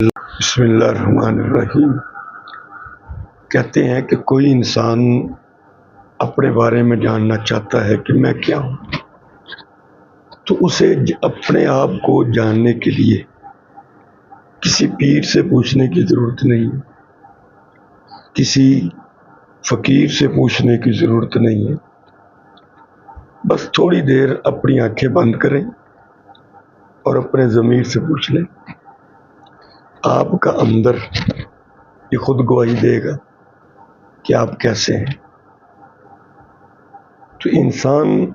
بسم اللہ الرحمن الرحیم۔ کہتے ہیں کہ کوئی انسان اپنے بارے میں جاننا چاہتا ہے کہ میں کیا ہوں، تو اسے اپنے آپ کو جاننے کے لیے کسی پیر سے پوچھنے کی ضرورت نہیں ہے، کسی فقیر سے پوچھنے کی ضرورت نہیں ہے۔ بس تھوڑی دیر اپنی آنکھیں بند کریں اور اپنے ضمیر سے پوچھ لیں۔ آپ کا اندر یہ خود گواہی دے گا کہ آپ کیسے ہیں۔ تو انسان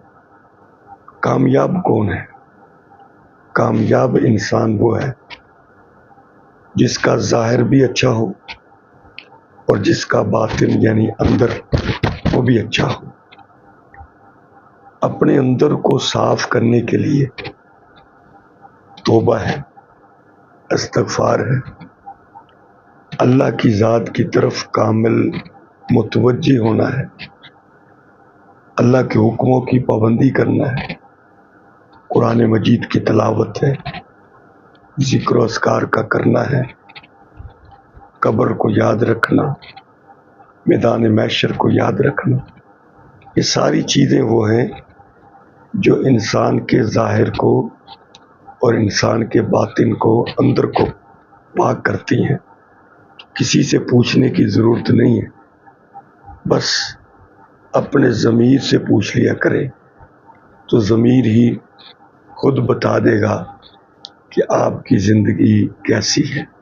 کامیاب کون ہے؟ کامیاب انسان وہ ہے جس کا ظاہر بھی اچھا ہو اور جس کا باطن یعنی اندر وہ بھی اچھا ہو۔ اپنے اندر کو صاف کرنے کے لیے توبہ ہے، استغفار ہے، اللہ کی ذات کی طرف کامل متوجہ ہونا ہے، اللہ کے حکموں کی پابندی کرنا ہے، قرآن مجید کی تلاوت ہے، ذکر و اذکار کا کرنا ہے، قبر کو یاد رکھنا، میدان محشر کو یاد رکھنا۔ یہ ساری چیزیں وہ ہیں جو انسان کے ظاہر کو اور انسان کے باطن کو، اندر کو پاک کرتی ہیں۔ کسی سے پوچھنے کی ضرورت نہیں ہے، بس اپنے ضمیر سے پوچھ لیا کرے تو ضمیر ہی خود بتا دے گا کہ آپ کی زندگی کیسی ہے۔